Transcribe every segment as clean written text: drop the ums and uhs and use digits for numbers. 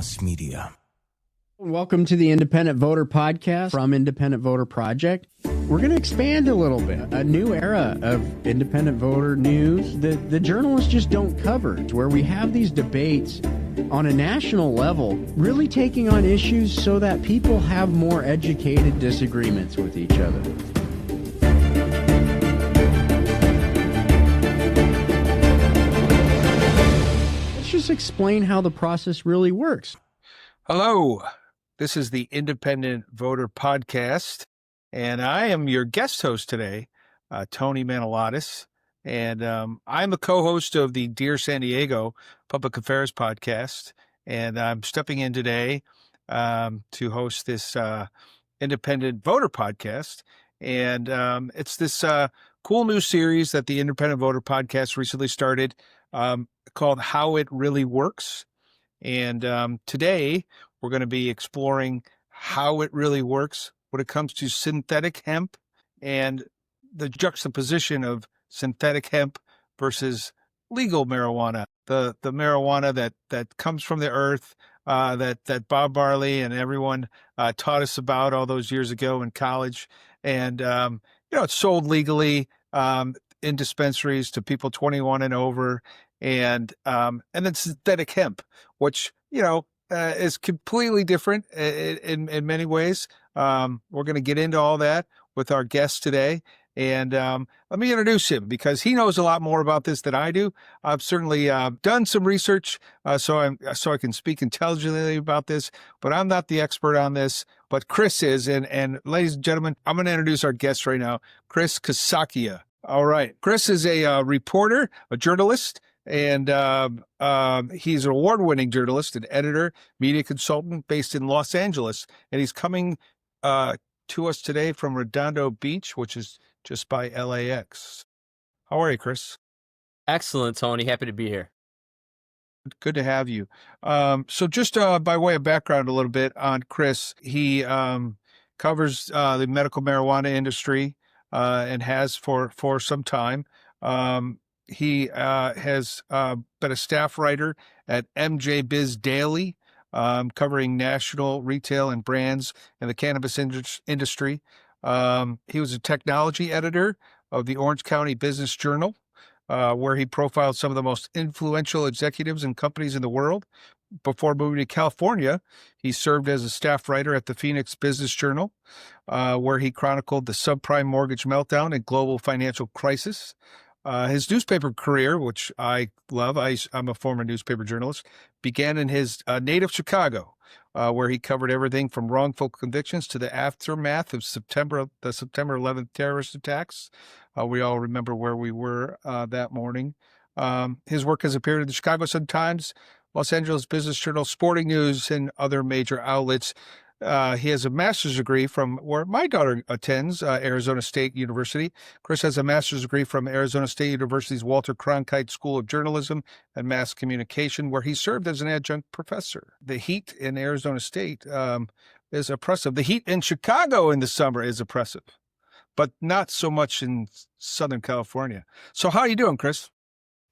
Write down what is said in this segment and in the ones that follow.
Mass Media. Welcome to the Independent Voter Podcast from Independent Voter Project. We're going to expand a little bit. A new era of independent voter news that the journalists just don't cover, where we have these debates on a national level, really taking on issues so that people have more educated disagreements with each other. Let's just explain how the process really works. Hello. This is the Independent Voter Podcast, and I am your guest host today, Tony Manilatis, and I'm the co-host of the Dear San Diego Public Affairs Podcast, and I'm stepping in today to host this Independent Voter Podcast, and it's this cool new series that the Independent Voter Podcast recently started called How It Really Works, and today we're going to be exploring how it really works when it comes to synthetic hemp and the juxtaposition of synthetic hemp versus legal marijuana, the marijuana that comes from the earth, that Bob Marley and everyone taught us about all those years ago in college. And, it's sold legally in dispensaries to people 21 and over. And then synthetic hemp, which, is completely different in many ways. We're going to get into all that with our guest today. And let me introduce him because he knows a lot more about this than I do. I've certainly done some research so I can speak intelligently about this, but I'm not the expert on this, but Chris is. And ladies and gentlemen, I'm going to introduce our guest right now, Chris Casacchia. All right. Chris is a reporter, a journalist, and he's an award-winning journalist and editor, media consultant based in Los Angeles. And he's coming to us today from Redondo Beach, which is just by LAX. How are you, Chris? Excellent, Tony. Happy to be here. Good to have you. So just by way of background a little bit on Chris, he covers the medical marijuana industry and has for some time. He has been a staff writer at MJ Biz Daily, covering national retail and brands in the cannabis industry. He was a technology editor of the Orange County Business Journal, where he profiled some of the most influential executives and companies in the world. Before moving to California, he served as a staff writer at the Phoenix Business Journal, where he chronicled the subprime mortgage meltdown and global financial crisis. His newspaper career, which I love, I'm a former newspaper journalist, began in his native Chicago, where he covered everything from wrongful convictions to the aftermath of the September 11th terrorist attacks. We all remember where we were that morning. His work has appeared in the Chicago Sun-Times, Los Angeles Business Journal, Sporting News, and other major outlets. He has a master's degree from where my daughter attends, Arizona State University. Chris has a master's degree from Arizona State University's Walter Cronkite School of Journalism and Mass Communication, where he served as an adjunct professor. The heat in Arizona State is oppressive. The heat in Chicago in the summer is oppressive, but not so much in Southern California. So how are you doing, Chris?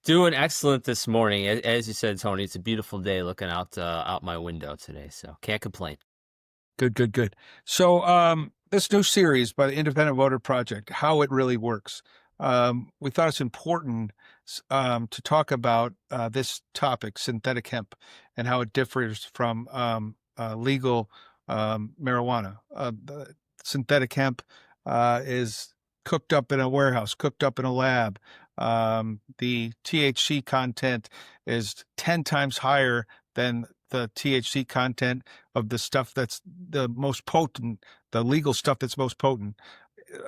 Doing excellent this morning. As you said, Tony, it's a beautiful day looking out my window today, so can't complain. Good. So this new series by the Independent Voter Project, How It Really Works, we thought it's important to talk about this topic, synthetic hemp, and how it differs from legal marijuana. The synthetic hemp is cooked up in a warehouse, cooked up in a lab. The THC content is 10 times higher than the THC content of the stuff that's the most potent, the legal stuff that's most potent.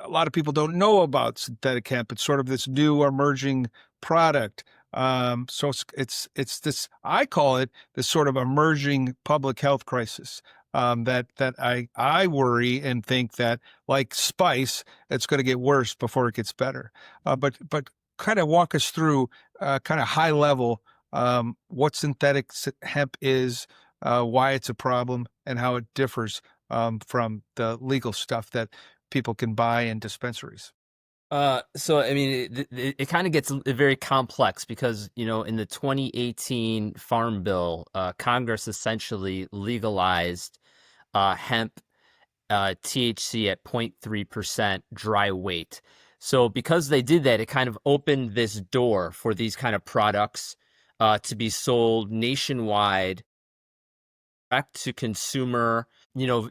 A lot of people don't know about synthetic hemp. It's sort of this new emerging product. So it's this, I call it this sort of emerging public health crisis. That I worry and think that, like spice, it's going to get worse before it gets better. But kind of walk us through kind of high level what synthetic hemp is, why it's a problem, and how it differs from the legal stuff that people can buy in dispensaries. So I mean, it kind of gets very complex because, in the 2018 Farm Bill, Congress essentially legalized hemp THC at 0.3% dry weight. So because they did that, it kind of opened this door for these kind of products to be sold nationwide, direct to consumer,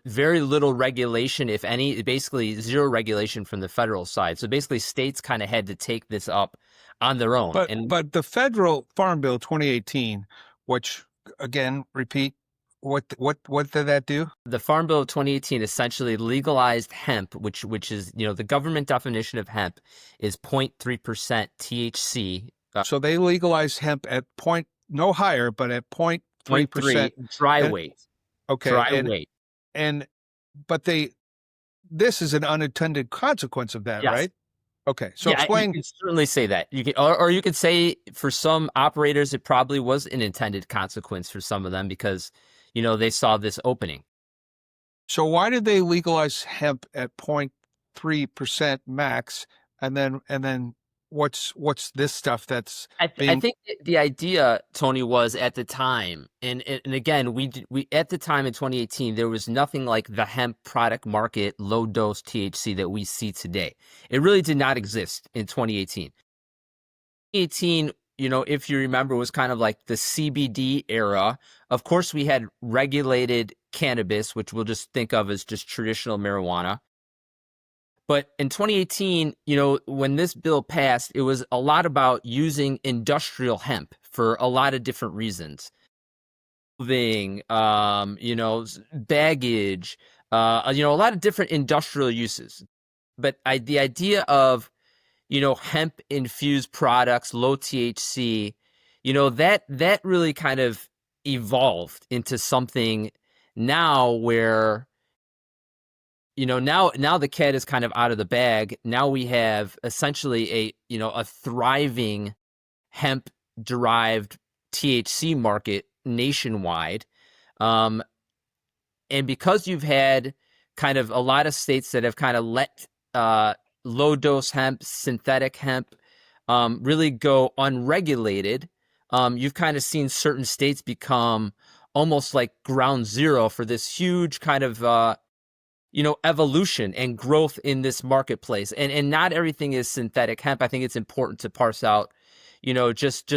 very little regulation, if any, basically zero regulation from the federal side. So basically states kind of had to take this up on their own. But the federal Farm Bill 2018, which again, repeat, what did that do? The Farm Bill of 2018 essentially legalized hemp, which is, the government definition of hemp is 0.3% THC. So they legalized hemp at no higher, but at 0.3% dry weight. Okay. Dry weight. But this is an unintended consequence of that, Yes. right? Okay. So explain. You can certainly say that. You can, or you could say for some operators, it probably was an intended consequence for some of them because, they saw this opening. So why did they legalize hemp at 0.3% max? And then what's this stuff that's I think the idea, Tony, was at the time, and again, we at the time in 2018, there was nothing like the hemp product market, low dose THC that we see today. It really did not exist in 2018. 2018, if you remember, was kind of like the CBD era. Of course, we had regulated cannabis, which we'll just think of as just traditional marijuana. But in 2018, when this bill passed, it was a lot about using industrial hemp for a lot of different reasons. Clothing, baggage, a lot of different industrial uses. But the idea of, hemp infused products, low THC, that really kind of evolved into something now where, now the cat is kind of out of the bag. Now we have essentially a thriving hemp derived THC market nationwide. And because you've had kind of a lot of states that have kind of let low dose hemp, synthetic hemp really go unregulated, you've kind of seen certain states become almost like ground zero for this huge kind of evolution and growth in this marketplace. And not everything is synthetic hemp. I think it's important to parse out, just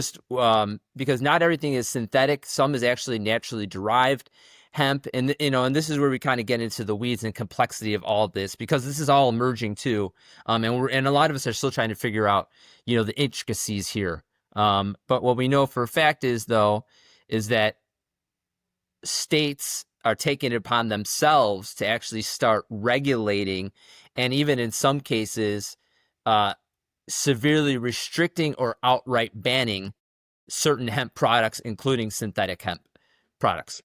because not everything is synthetic. Some is actually naturally derived hemp. And, and this is where we kind of get into the weeds and complexity of all of this, because this is all emerging too. And a lot of us are still trying to figure out, the intricacies here. But what we know for a fact is that states are taking it upon themselves to actually start regulating, and even in some cases, severely restricting or outright banning certain hemp products, including synthetic hemp products.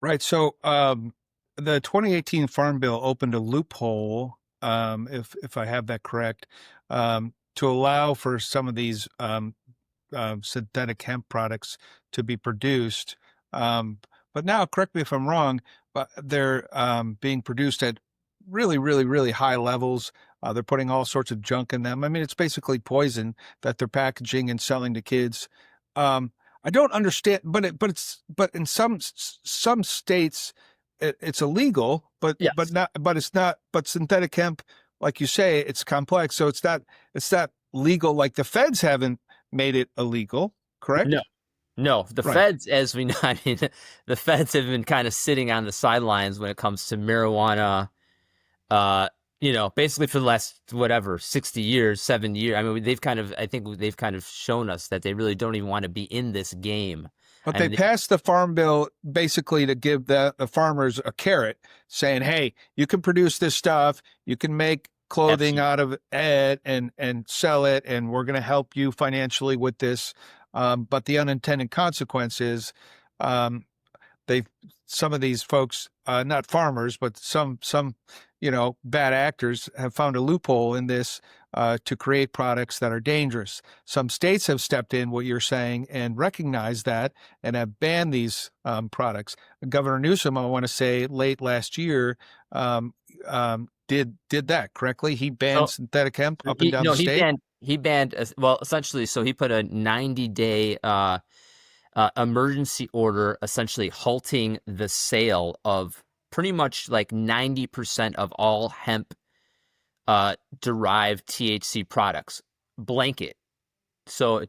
Right. So the 2018 Farm Bill opened a loophole, if I have that correct, to allow for some of these synthetic hemp products to be produced. But now, correct me if I'm wrong, but they're being produced at really, really, really high levels. They're putting all sorts of junk in them. I mean, it's basically poison that they're packaging and selling to kids. I don't understand, but in some states it's illegal, but Yes. but synthetic hemp, like you say, it's complex, so it's not legal. Like the feds haven't made it illegal, correct? No, the Right. feds, as we know, I mean, the feds have been kind of sitting on the sidelines when it comes to marijuana, basically for the last, 60 years, 7 years. I mean, I think they've kind of shown us that they really don't even want to be in this game. But they passed the Farm Bill basically to give the farmers a carrot, saying, hey, you can produce this stuff, you can make clothing out of it and sell it, and we're going to help you financially with this. But the unintended consequence is some of these folks, not farmers, but some bad actors have found a loophole in this to create products that are dangerous. Some states have stepped in, what you're saying, and recognized that and have banned these products. Governor Newsom, I want to say, late last year, did that correctly. He banned synthetic hemp up and down the state. He banned essentially. So he put a 90-day emergency order, essentially halting the sale of pretty much like 90% of all hemp derived THC products, blanket. So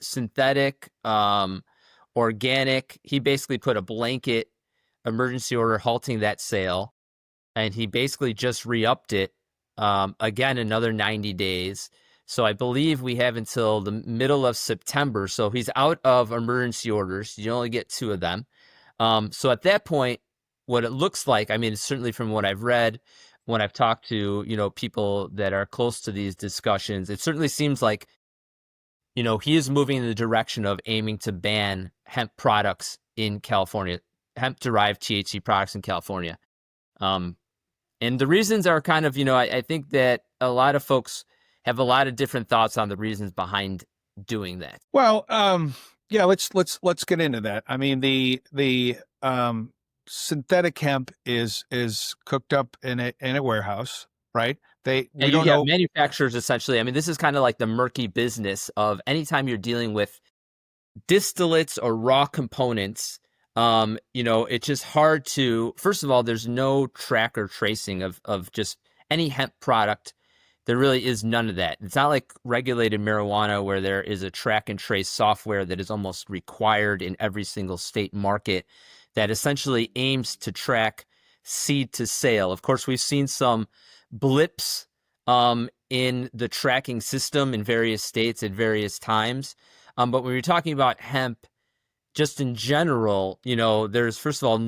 synthetic, organic. He basically put a blanket emergency order halting that sale, and he basically just re-upped it again another 90 days. So I believe we have until the middle of September. So he's out of emergency orders. You only get 2 of them. So at that point, what it looks like, I mean, certainly from what I've read, when I've talked to, people that are close to these discussions, it certainly seems like, he is moving in the direction of aiming to ban hemp products in California, hemp-derived THC products in California. And the reasons are kind of, I think that a lot of folks have a lot of different thoughts on the reasons behind doing that. Well, yeah, let's get into that. I mean, the synthetic hemp is cooked up in a warehouse, right? We don't know manufacturers essentially. I mean, this is kind of like the murky business of anytime you're dealing with distillates or raw components. It's just hard to. First of all, there's no track or tracing of just any hemp product. There really is none of that. It's not like regulated marijuana where there is a track and trace software that is almost required in every single state market that essentially aims to track seed to sale. Of course, we've seen some blips in the tracking system in various states at various times. But when you're talking about hemp, just in general, there's first of all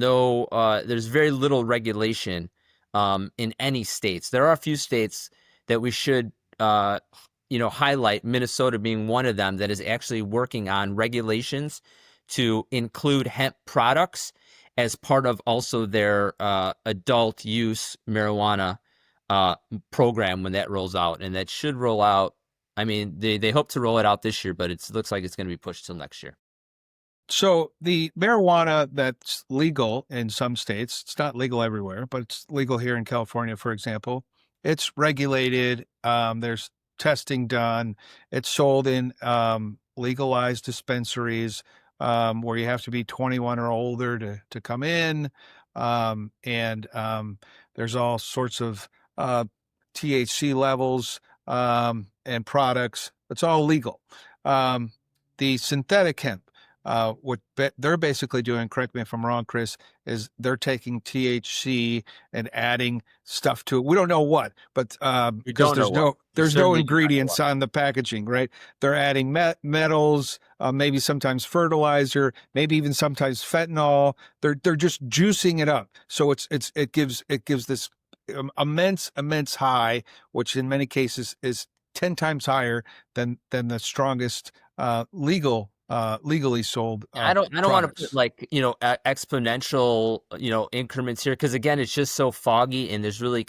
there's very little regulation in any states. There are a few states that we should, highlight, Minnesota being one of them, that is actually working on regulations to include hemp products as part of also their adult use marijuana program when that rolls out. And that should roll out. I mean, they hope to roll it out this year, but it looks like it's going to be pushed till next year. So the marijuana that's legal in some states, it's not legal everywhere, but it's legal here in California, for example. It's regulated. There's testing done. It's sold in legalized dispensaries where you have to be 21 or older to come in. And there's all sorts of THC levels and products. It's all legal. The synthetic hemp, what they're basically doing, correct me if I'm wrong, Chris, is they're taking THC and adding stuff to it. We don't know what, but because there's no ingredients on the packaging, right? They're adding metals, maybe sometimes fertilizer, maybe even sometimes fentanyl. They're just juicing it up, so it gives this immense high, which in many cases is 10 times higher than the strongest legally sold. I don't want to put exponential increments here, because again, it's just so foggy, and there's really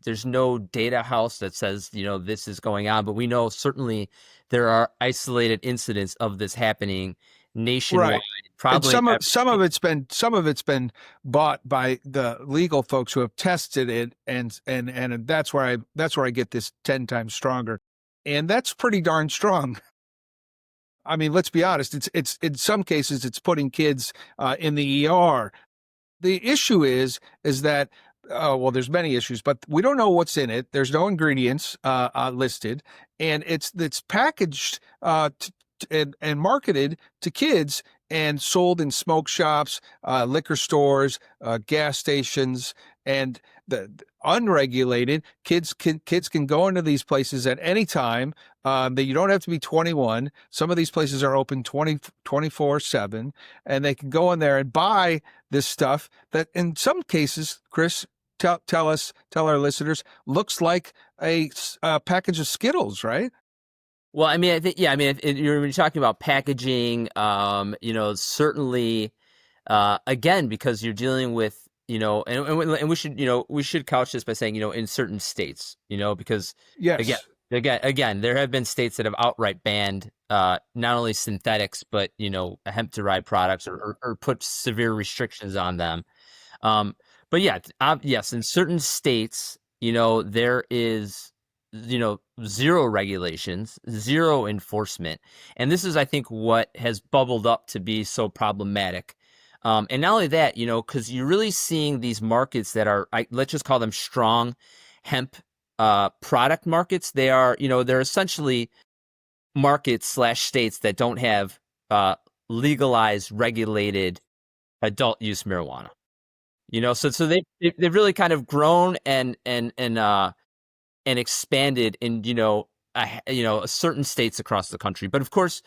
there's no data house that says this is going on. But we know certainly there are isolated incidents of this happening nationwide. Right. Probably some of it's been bought by the legal folks who have tested it, and that's where I get this 10 times stronger, and that's pretty darn strong. I mean, let's be honest. It's in some cases it's putting kids in the ER. The issue is that there's many issues, but we don't know what's in it. There's no ingredients listed, and it's packaged and marketed to kids and sold in smoke shops, liquor stores, gas stations, and the unregulated. Kids can go into these places at any time. That you don't have to be 21. Some of these places are open 24/7, and they can go in there and buy this stuff that in some cases, Chris, tell our listeners, looks like a package of Skittles, right? Well, I mean, I think, you're talking about packaging, certainly, again, because you're dealing with and we should couch this by saying, in certain states, because again, Yes. again, there have been states that have outright banned not only synthetics, but hemp derived products, or put severe restrictions on them. But yeah, yes, in certain states, there is, zero regulations, zero enforcement. And this is, I think, what has bubbled up to be so problematic. And not only that, because you're really seeing these markets that are, let's just call them strong hemp product markets. They are, they're essentially markets / states that don't have legalized, regulated adult use marijuana. So they've really kind of grown and expanded in certain states across the country. But of course,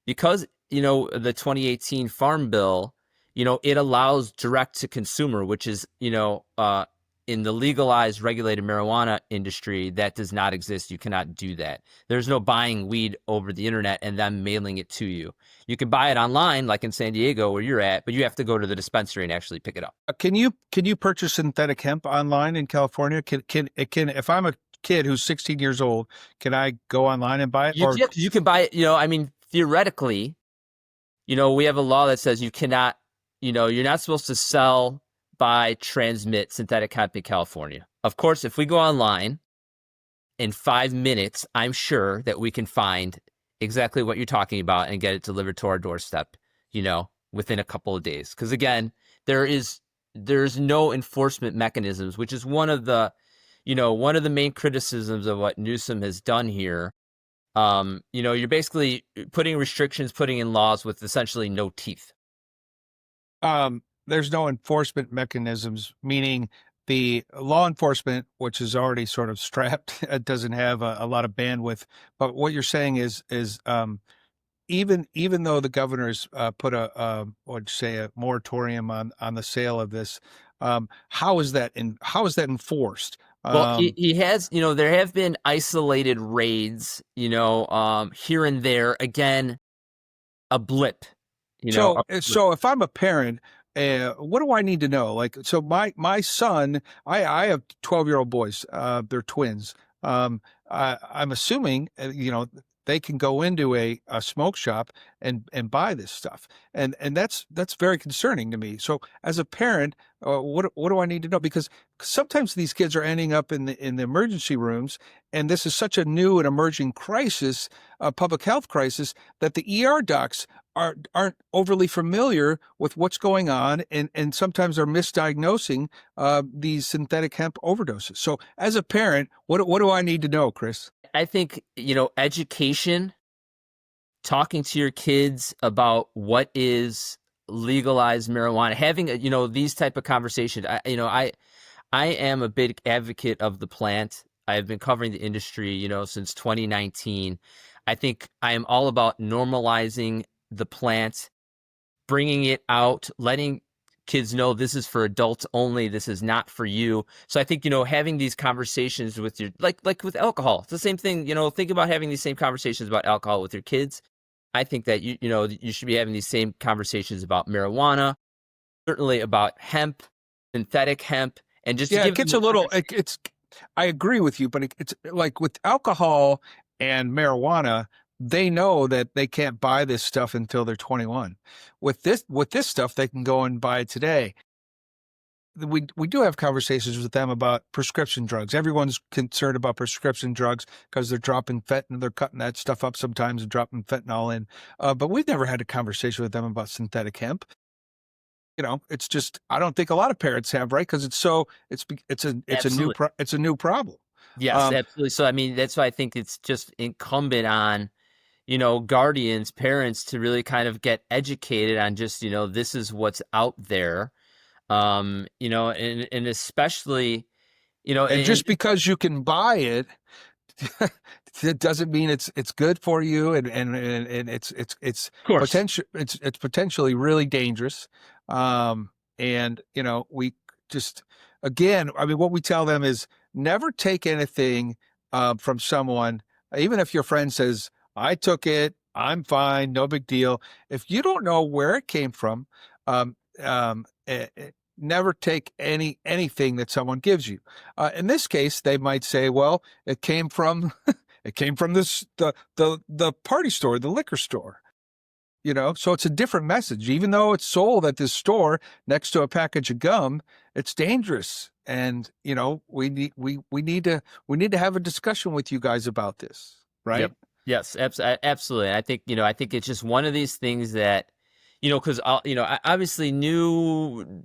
because the 2018 Farm Bill, it allows direct to consumer, which is in the legalized regulated marijuana industry, that does not exist. You cannot do that. There's no buying weed over the internet and then mailing it to you. You can buy it online, like in San Diego where you're at, but you have to go to the dispensary and actually pick it up. Can you purchase synthetic hemp online in California? Can if I'm a kid who's 16 years old, can I go online and buy it? You can buy it. Theoretically, we have a law that says you cannot, you're not supposed to sell, buy, transmit synthetic hemp in California. Of course, if we go online in 5 minutes, I'm sure that we can find exactly what you're talking about and get it delivered to our doorstep, within a couple of days. Because again, there's no enforcement mechanisms, which is one of the main criticisms of what Newsom has done here. You're basically putting restrictions, putting in laws with essentially no teeth. There's no enforcement mechanisms, meaning the law enforcement, which is already sort of strapped, it doesn't have a lot of bandwidth. But what you're saying is even though the governor's put a moratorium on the sale of this, how is that enforced? Well, he has, there have been isolated raids, here and there. Again, a blip. So if I'm a parent, what do I need to know? Like, so my son, I have 12-year-old boys. They're twins. I'm assuming, they can go into a smoke shop and buy this stuff. And that's very concerning to me. So as a parent, what do I need to know? Because sometimes these kids are ending up in the emergency rooms, and this is such a new and emerging crisis, public health crisis, that the ER docs aren't overly familiar with what's going on, and sometimes are misdiagnosing these synthetic hemp overdoses. So as a parent, what do I need to know, Chris? I think, education, talking to your kids about what is legalized marijuana, having, these type of conversations. I am a big advocate of the plant. I have been covering the industry, since 2019. I think I am all about normalizing the plant, bringing it out, letting kids know this is for adults only. This is not for you. So I think, having these conversations with your, like with alcohol, it's the same thing, think about having these same conversations about alcohol with your kids. I think that, you should be having these same conversations about marijuana, certainly about hemp, synthetic hemp, and just, it gets a little, I agree with you, but it's like with alcohol and marijuana, they know that they can't buy this stuff until they're 21. With this stuff, they can go and buy it today. We do have conversations with them about prescription drugs. Everyone's concerned about prescription drugs because they're dropping fentanyl. They're cutting that stuff up sometimes and dropping fentanyl in. But we've never had a conversation with them about synthetic hemp. It's just, I don't think a lot of parents have, right? Because it's a new problem. Yes, absolutely. So that's why I think it's just incumbent on guardians, parents, to really kind of get educated on just, this is what's out there, and especially, and just because you can buy it, it doesn't mean it's good for you, and it's potentially really dangerous. And we just, again, what we tell them is never take anything from someone, even if your friend says, I took it, I'm fine, no big deal. If you don't know where it came from, never take anything that someone gives you. In this case, they might say, well, it came from the party store, the liquor store. So it's a different message. Even though it's sold at this store next to a package of gum, it's dangerous. And we need to have a discussion with you guys about this, right? Yep. Yes, absolutely. I think it's just one of these things that, because obviously new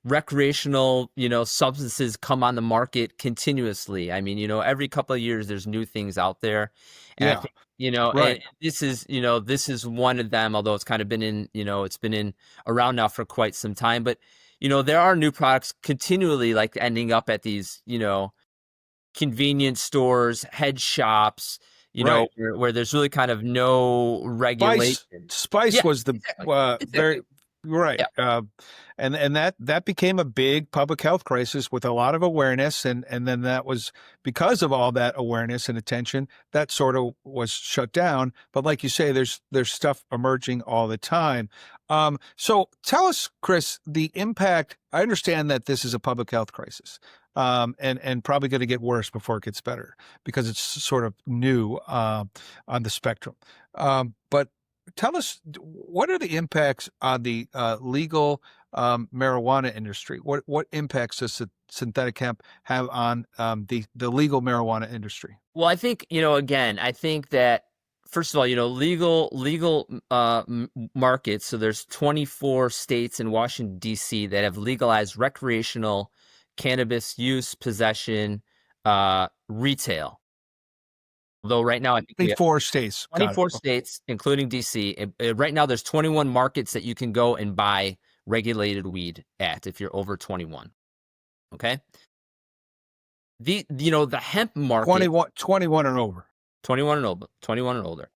recreational substances come on the market continuously. I mean, every couple of years there's new things out there, and I think right. and this is one of them. Although it's kind of been in around now for quite some time, but there are new products continually like ending up at these convenience stores, head shops, right. where there's really kind of no regulation. Spice was the exactly. very right. Yeah. And that became a big public health crisis with a lot of awareness, and then that was because of all that awareness and attention that sort of was shut down. But like you say, there's stuff emerging all the time. So tell us, Chris, the impact. I understand that this is a public health crisis, and probably going to get worse before it gets better because it's sort of new on the spectrum. But tell us, what are the impacts on the legal marijuana industry? What impacts does synthetic hemp have on the legal marijuana industry? Well, I think again, I think that first of all, legal markets. So there's 24 states in Washington D.C. that have legalized recreational cannabis use, possession, retail. Although right now, I think 24 states. 24 states, including DC. Right now, there's 21 markets that you can go and buy regulated weed at if you're over 21. Okay. The hemp market. 21 and over. 21 and older.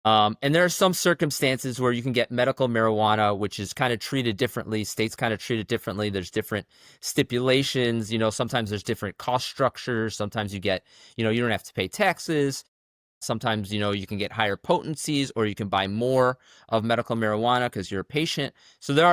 And there are some circumstances where you can get medical marijuana, which is kind of treated differently. States kind of treat it differently. There's different stipulations. Sometimes there's different cost structures. Sometimes you get, you don't have to pay taxes. Sometimes, you can get higher potencies, or you can buy more of medical marijuana because you're a patient. So there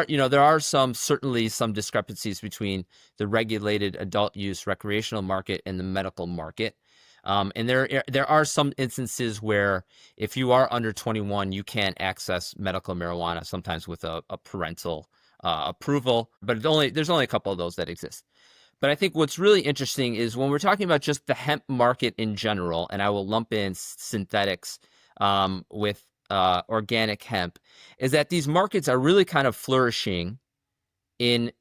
are certainly some discrepancies between the regulated adult use recreational market and the medical market. And there are some instances where if you are under 21, you can access medical marijuana, sometimes with a parental approval, but there's only a couple of those that exist. But I think what's really interesting is when we're talking about just the hemp market in general, and I will lump in synthetics with organic hemp, is that these markets are really kind of flourishing in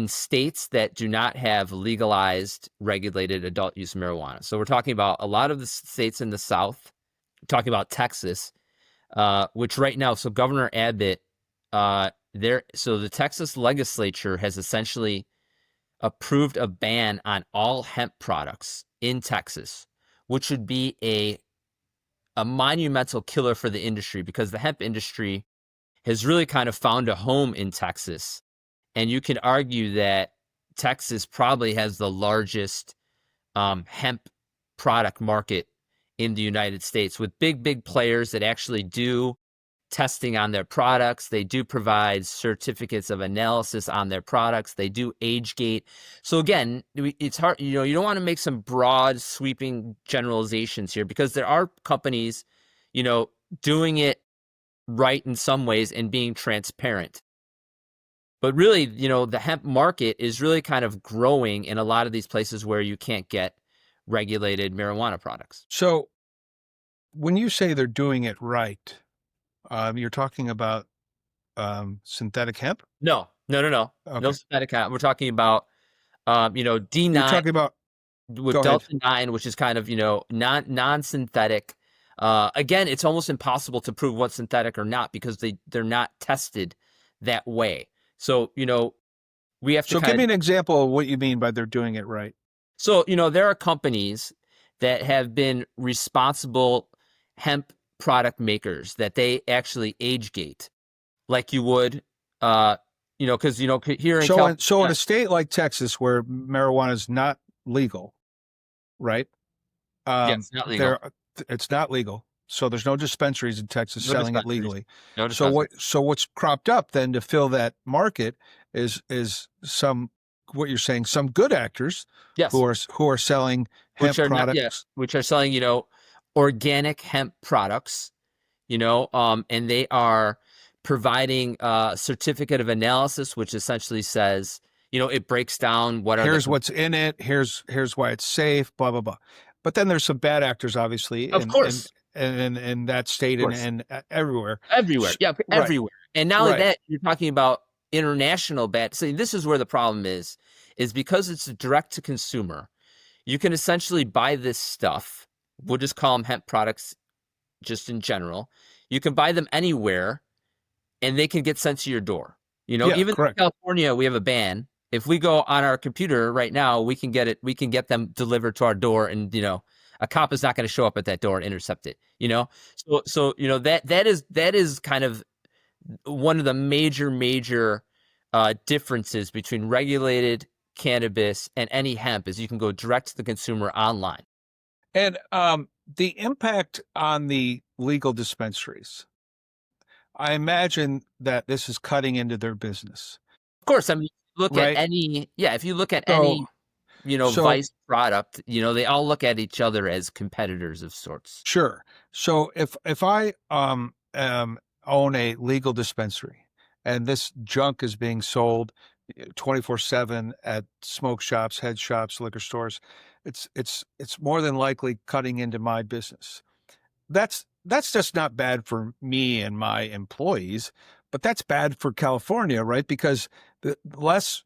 states that do not have legalized, regulated adult use marijuana. So we're talking about a lot of the states in the South. We're talking about Texas, which right now, so Governor Abbott, so the Texas legislature has essentially approved a ban on all hemp products in Texas, which would be a monumental killer for the industry, because the hemp industry has really kind of found a home in Texas. And you can argue that Texas probably has the largest hemp product market in the United States, with big players that actually do testing on their products. They do provide certificates of analysis on their products. They do age gate. So again, it's hard, you don't want to make some broad sweeping generalizations here, because there are companies, doing it right in some ways and being transparent. But really, the hemp market is really kind of growing in a lot of these places where you can't get regulated marijuana products. So when you say they're doing it right, you're talking about synthetic hemp? No. Okay. No synthetic hemp. We're talking about, D9. You're talking about with Delta-9, which is kind of, non-synthetic. Again, it's almost impossible to prove what's synthetic or not, because they're not tested that way. So, we have to. So give me an example of what you mean by they're doing it right. So, there are companies that have been responsible hemp product makers that they actually age gate, like you would, because here in so in a state like Texas where marijuana is not legal, right? It's not legal. It's not legal. So there's no dispensaries in Texas selling it legally. No so what's cropped up then to fill that market is some, what you're saying, some good actors Yes. who are selling hemp products, which are selling, organic hemp products, and they are providing a certificate of analysis, which essentially says, it breaks down here's what's in it, here's why it's safe, blah blah blah. But then there's some bad actors, obviously, of course, in that state and everywhere. Yeah, right. everywhere. And not only that, you're talking about international bad. So this is where the problem is because it's direct to consumer. You can essentially buy this stuff. We'll just call them hemp products, just in general. You can buy them anywhere, and they can get sent to your door. Even in California, we have a ban. If we go on our computer right now, we can get it. We can get them delivered to our door, and a cop is not going to show up at that door and intercept it. So that is kind of one of the major differences between regulated cannabis and any hemp is you can go direct to the consumer online. And the impact on the legal dispensaries, I imagine that this is cutting into their business. Of course, I mean, look at any Vice product, they all look at each other as competitors of sorts. Sure. So if I own a legal dispensary and this junk is being sold 24/7 at smoke shops, head shops, liquor stores, it's more than likely cutting into my business. That's just not bad for me and my employees, but that's bad for California, right? Because the less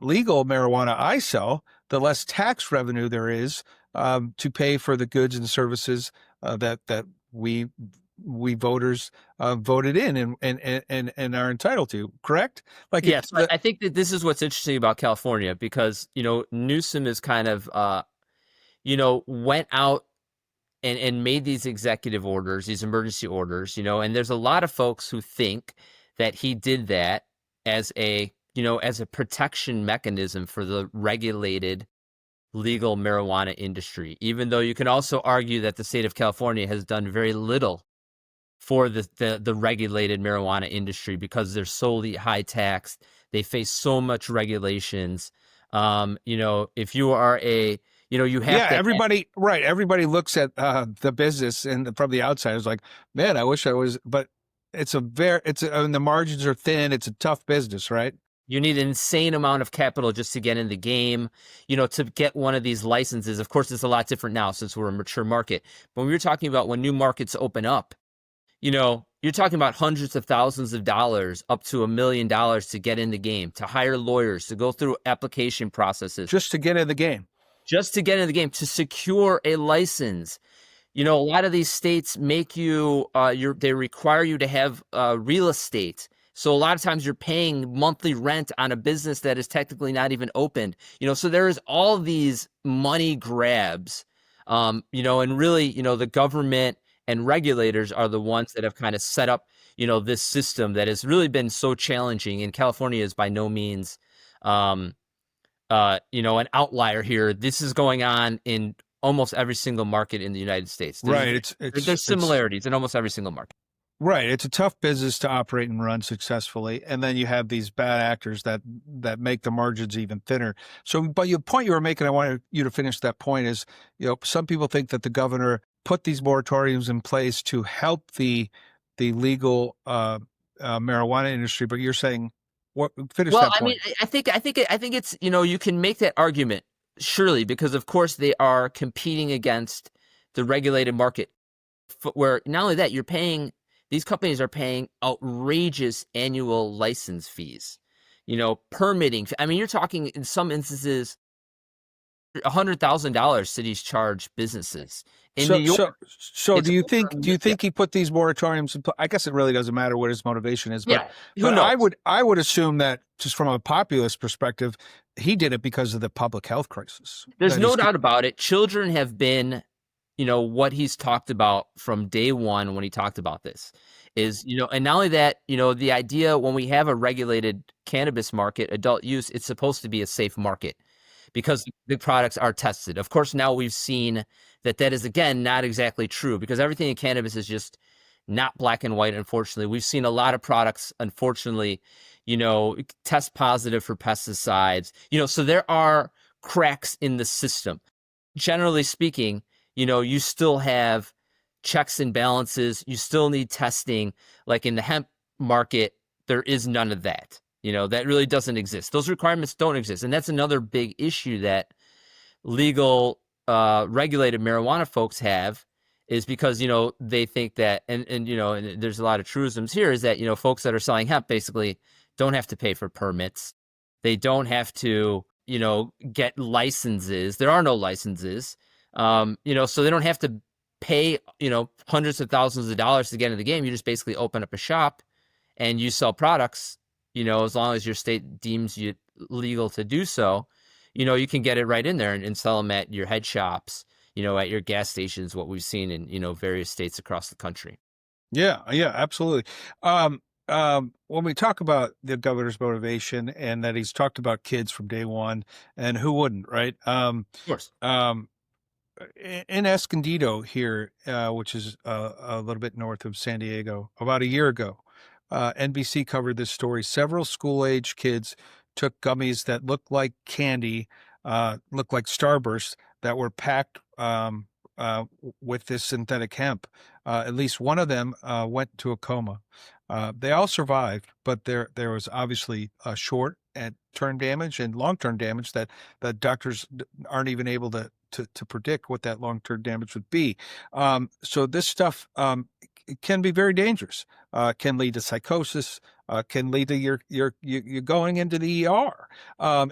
legal marijuana I sell, the less tax revenue there is to pay for the goods and services that we voters voted in and are entitled to. Correct? Yes, I think that this is what's interesting about California, because Newsom is kind of went out and made these executive orders, these emergency orders, and there's a lot of folks who think that he did that as a protection mechanism for the regulated legal marijuana industry, even though you can also argue that the state of California has done very little for the regulated marijuana industry because they're solely high taxed. They face so much regulations. If you are you have to everybody right. Everybody looks at the business and from the outside is like, man, I wish I was, but and the margins are thin. It's a tough business, right? You need an insane amount of capital just to get in the game, to get one of these licenses. Of course, it's a lot different now since we're a mature market. But when we were talking about when new markets open up, you're talking about hundreds of thousands of dollars, up to $1 million to get in the game, to hire lawyers, to go through application processes. Just to get in the game. To secure a license. A lot of these states make you, they require you to have real estate. So a lot of times you're paying monthly rent on a business that is technically not even opened. So there is all these money grabs, and really, the government and regulators are the ones that have kind of set up, this system that has really been so challenging. And California is by no means, an outlier here. This is going on in almost every single market in the United States. There's similarities in almost every single market. Right. It's a tough business to operate and run successfully. And then you have these bad actors that make the margins even thinner. So, but your point you were making, I wanted you to finish that point is, some people think that the governor put these moratoriums in place to help the legal marijuana industry, but you're saying finish that point. I think it's, you can make that argument, surely, because of course they are competing against the regulated market, where not only that, these companies are paying outrageous annual license fees, permitting. I mean, you're talking in some instances, $100,000 cities charge businesses in New York. So do you think he put these moratoriums in place? I guess it really doesn't matter what his motivation is, but I would assume that just from a populist perspective, he did it because of the public health crisis. There's no doubt about it. Children have been, what he's talked about from day one when he talked about this is, and not only that, the idea when we have a regulated cannabis market, adult use, it's supposed to be a safe market because the products are tested. Of course, now we've seen that is, again, not exactly true because everything in cannabis is just not black and white, unfortunately. We've seen a lot of products, unfortunately, test positive for pesticides, so there are cracks in the system. Generally speaking, you still have checks and balances. You still need testing. Like in the hemp market, there is none of that. That really doesn't exist. Those requirements don't exist. And that's another big issue that legal regulated marijuana folks have, is because, they think that, and there's a lot of truisms here, is that, folks that are selling hemp basically don't have to pay for permits. They don't have to, get licenses. There are no licenses, so they don't have to pay, hundreds of thousands of dollars to get into the game. You just basically open up a shop and you sell products, as long as your state deems you legal to do so, you can get it right in there and sell them at your head shops, at your gas stations, what we've seen in, various states across the country. Yeah, absolutely. When we talk about the governor's motivation and that he's talked about kids from day one, and who wouldn't, right? Of course. In Escondido here, which is a little bit north of San Diego, about a year ago, NBC covered this story. Several school-age kids took gummies that looked like candy, looked like Starburst, that were packed with this synthetic hemp. At least one of them went to a coma. They all survived, but there was obviously short and term damage and long-term damage that doctors aren't even able to predict what that long-term damage would be. So this stuff can be very dangerous, can lead to psychosis, can lead to you're going into the ER.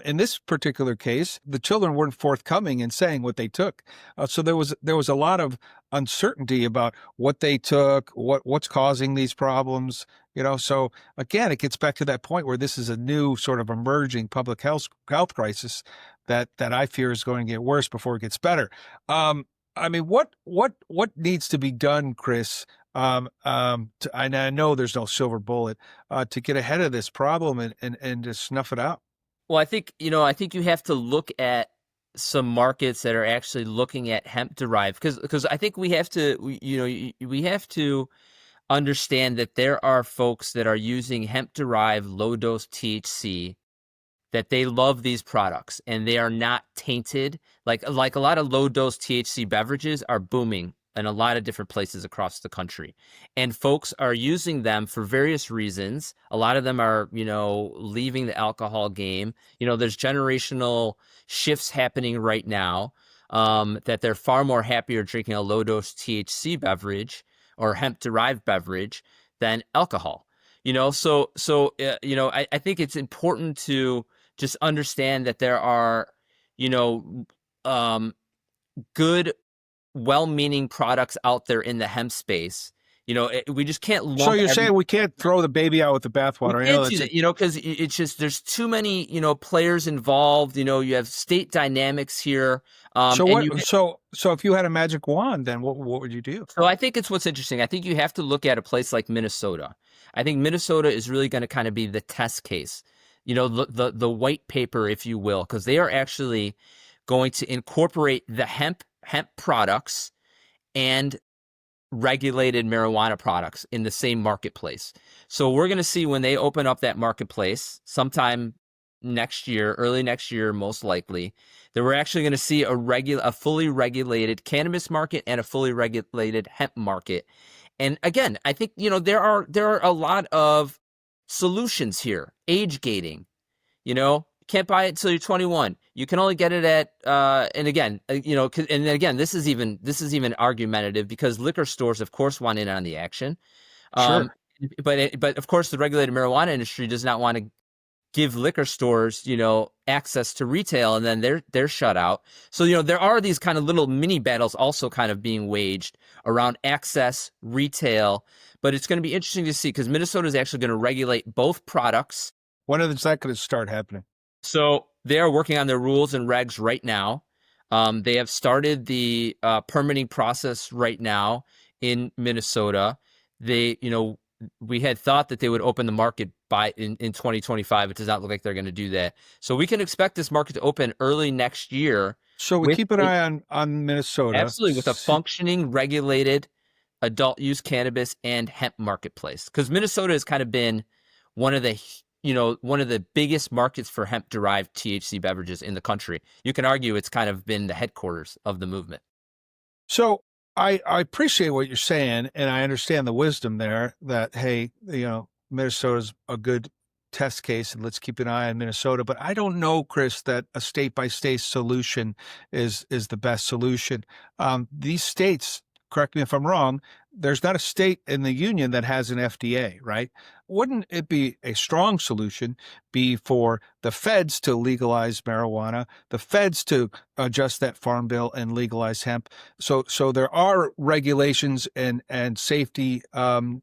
In this particular case, the children weren't forthcoming in saying what they took. So there was a lot of uncertainty about what they took, what's causing these problems. So again, it gets back to that point where this is a new sort of emerging public health crisis that I fear is going to get worse before it gets better. What needs to be done, Chris? And I know there's no silver bullet to get ahead of this problem and to snuff it out. Well, I think you have to look at some markets that are actually looking at hemp derived, because I think we have to understand that there are folks that are using hemp derived low dose THC, that they love these products and they are not tainted. Like a lot of low dose THC beverages are booming in a lot of different places across the country, and folks are using them for various reasons. A lot of them are, leaving the alcohol game. There's generational shifts happening right now, that they're far more happier drinking a low dose THC beverage or hemp derived beverage than alcohol. I think it's important to just understand that there are, good, well-meaning products out there in the hemp space. We just can't lump. So you're saying we can't throw the baby out with the bathwater? Because it's just, there's too many, players involved. You have state dynamics here. So if you had a magic wand, then what would you do? So I think it's what's interesting. I think you have to look at a place like Minnesota. I think Minnesota is really going to kind of be the test case, the white paper, if you will, because they are actually going to incorporate the hemp products and regulated marijuana products in the same marketplace. So we're going to see when they open up that marketplace sometime next year, early next year, most likely, that we're actually going to see a fully regulated cannabis market and a fully regulated hemp market. And again, I think, there are a lot of solutions here. Age gating, can't buy it until you're 21. You can only get it at, and again, this is even argumentative because liquor stores, of course, want in on the action. Sure. But of course, the regulated marijuana industry does not want to give liquor stores, access to retail, and then they're shut out. So, there are these kind of little mini battles also kind of being waged around access, retail. But it's going to be interesting to see because Minnesota is actually going to regulate both products. When is that going to start happening? So they are working on their rules and regs right now. They have started the permitting process right now in Minnesota. We had thought that they would open the market in 2025. It does not look like they're going to do that. So we can expect this market to open early next year. So we keep an eye on Minnesota. Absolutely, with a functioning, regulated adult use cannabis and hemp marketplace, because Minnesota has kind of been one of the biggest markets for hemp derived THC beverages in the country. You can argue it's kind of been the headquarters of the movement. So I appreciate what you're saying, and I understand the wisdom there that, hey, Minnesota's a good test case, and let's keep an eye on Minnesota. But I don't know, Chris, that a state-by-state solution is the best solution. These states, correct me if I'm wrong, there's not a state in the union that has an FDA, right? Wouldn't it be a strong solution be for the feds to legalize marijuana, the feds to adjust that farm bill and legalize hemp? So there are regulations and safety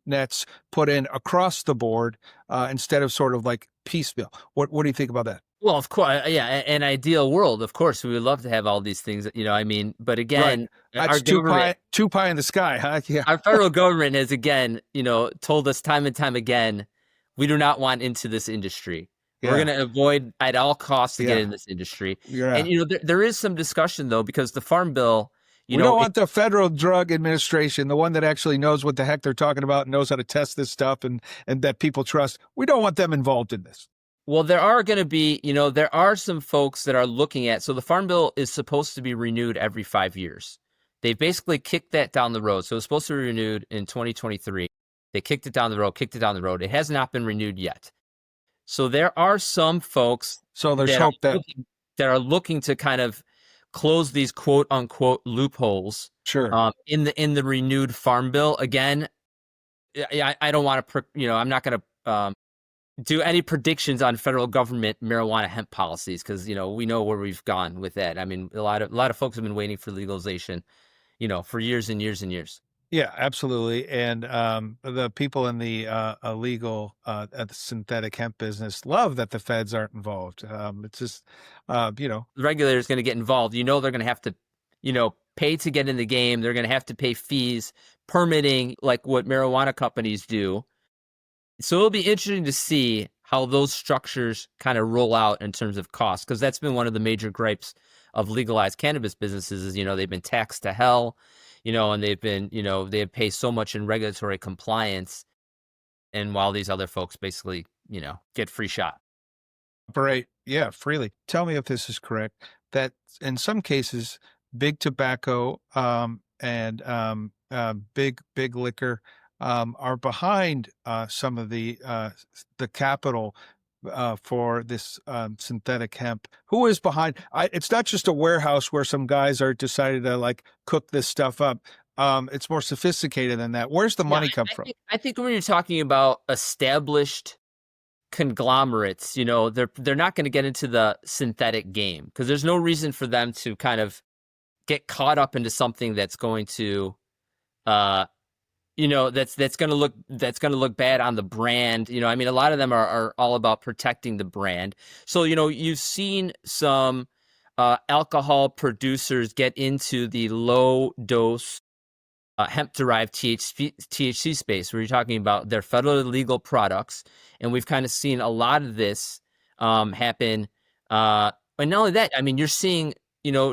nets put in across the board instead of sort of like piecemeal. What do you think about that? Well, of course, yeah. An ideal world, of course, we would love to have all these things. But again, right. Our That's too pie in the sky, huh? Yeah. Our federal government has again, told us time and time again, we do not want into this industry. Yeah. We're going to avoid at all costs to get in this industry. Yeah. And there is some discussion though, because the Farm Bill. We don't want the Federal Drug Administration, the one that actually knows what the heck they're talking about, and knows how to test this stuff, and that people trust. We don't want them involved in this. Well, there are going to be, there are some folks that are looking at, so the Farm Bill is supposed to be renewed every 5 years. They've basically kicked that down the road. So it's supposed to be renewed in 2023. They kicked it down the road. It has not been renewed yet. So there are some folks that are looking to kind of close these quote unquote loopholes. Sure. In the renewed Farm Bill. Again, I don't want to, I'm not going to do any predictions on federal government marijuana hemp policies, because we know where we've gone with that. I mean, a lot of folks have been waiting for legalization, for years and years and years. Yeah, absolutely. And the people in the illegal synthetic hemp business love that the feds aren't involved. It's just the regulator's going to get involved. They're going to have to pay to get in the game. They're going to have to pay fees, permitting, like what marijuana companies do. So it'll be interesting to see how those structures kind of roll out in terms of cost, because that's been one of the major gripes of legalized cannabis businesses is, they've been taxed to hell, and they've been, they pay so much in regulatory compliance. And while these other folks basically, get free shot. Right. Yeah, freely. Tell me if this is correct, that in some cases, big tobacco and big liquor are behind some of the capital for this synthetic hemp. Who is behind? It's not just a warehouse where some guys are decided to like cook this stuff up. It's more sophisticated than that. Where's the money come from? I think when you're talking about established conglomerates, they're not going to get into the synthetic game, because there's no reason for them to kind of get caught up into something that's going to that's going to look bad on the brand. A lot of them are all about protecting the brand. So, you've seen some alcohol producers get into the low dose hemp derived THC space, where you're talking about their federally legal products. And we've kind of seen a lot of this happen. And not only that, you're seeing,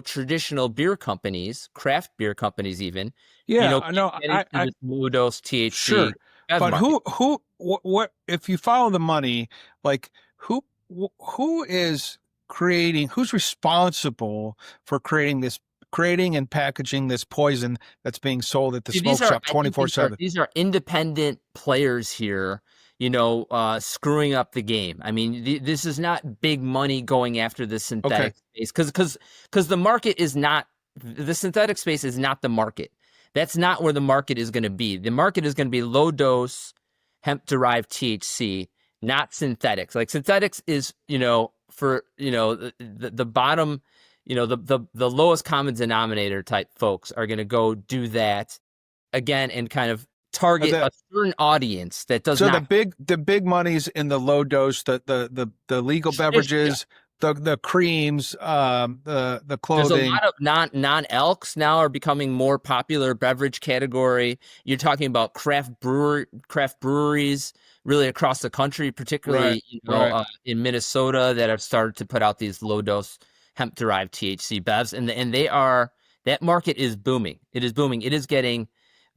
traditional beer companies, craft beer companies even, low dose THC. Sure. But market. What, if you follow the money, like who is creating, who's responsible for creating and packaging this poison that's being sold at the smoke shop 24/7? These are independent players here, screwing up the game. This is not big money going after the synthetic space, because the market is not, the synthetic space is not the market. That's not where the market is going to be. The market is going to be low dose hemp derived THC, not synthetics. Like synthetics is, for, the bottom, the lowest common denominator type folks are going to go do that again and kind of target a certain audience that does not. So the big money's in the low dose, the legal beverages, the creams, the clothing. There's a lot of non-alcs now are becoming more popular beverage category. You're talking about craft breweries really across the country, particularly in Minnesota, that have started to put out these low dose hemp derived THC bevs, and that market is booming. It is booming. It is getting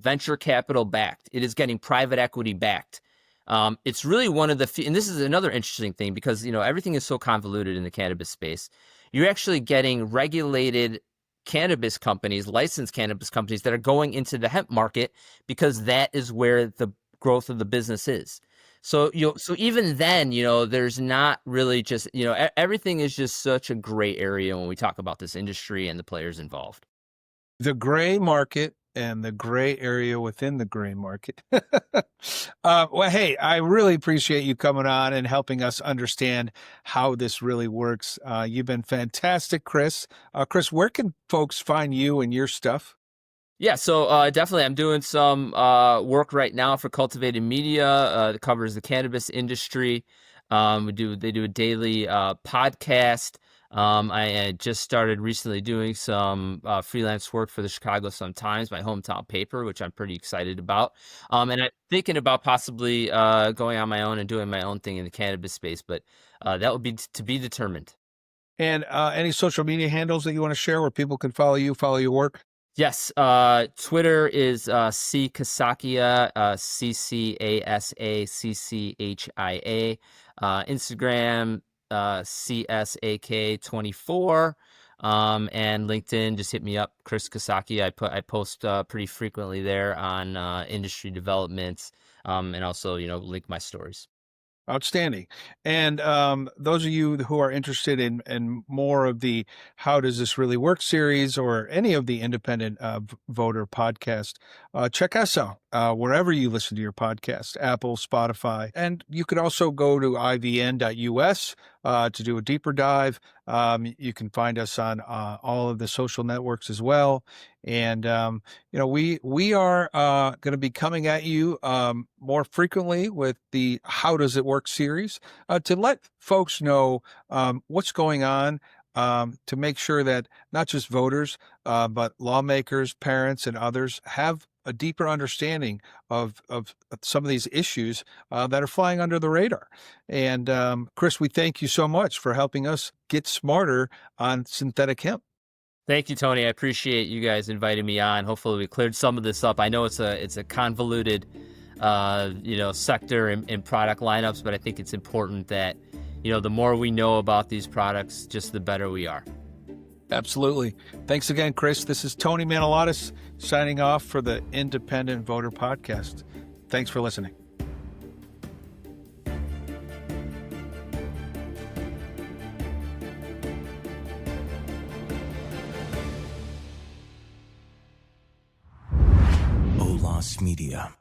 venture capital backed. It is getting private equity backed. It's really one of the, and this is another interesting thing because, everything is so convoluted in the cannabis space. You're actually getting regulated cannabis companies, licensed cannabis companies that are going into the hemp market because that is where the growth of the business is. So, so even then, there's not really just, everything is just such a gray area when we talk about this industry and the players involved. The gray market and the gray area within the gray market. Well, hey, I really appreciate you coming on and helping us understand how this really works. You've been fantastic, Chris. Chris, where can folks find you and your stuff? Yeah, so definitely I'm doing some work right now for Cultivated Media that covers the cannabis industry. They do a daily podcast. I just started recently doing some freelance work for the Chicago Sun-Times, my hometown paper, which I'm pretty excited about. And I'm thinking about possibly going on my own and doing my own thing in the cannabis space, but that would be to be determined. And any social media handles that you want to share where people can follow you, follow your work? Yes, Twitter is C Casacchia, CCASACCHIA. Instagram, CSAK24. And LinkedIn, just hit me up, Chris Casacchia. I post pretty frequently there on industry developments, and also link my stories. Outstanding. And those of you who are interested in more of the How Does This Really Work series or any of the Independent Voter podcast, check us out wherever you listen to your podcast, Apple, Spotify. And you could also go to ivn.us to do a deeper dive. You can find us on all of the social networks as well. And, we are going to be coming at you more frequently with the How Does It Work series to let folks know what's going on, to make sure that not just voters, but lawmakers, parents, and others have a deeper understanding of some of these issues that are flying under the radar. And Chris, we thank you so much for helping us get smarter on synthetic hemp. Thank you, Tony. I appreciate you guys inviting me on. Hopefully we cleared some of this up. I know it's a convoluted, sector and product lineups, but I think it's important that, the more we know about these products, just the better we are. Absolutely. Thanks again, Chris. This is Tony Manilatis signing off for the Independent Voter Podcast. Thanks for listening. Lost Media.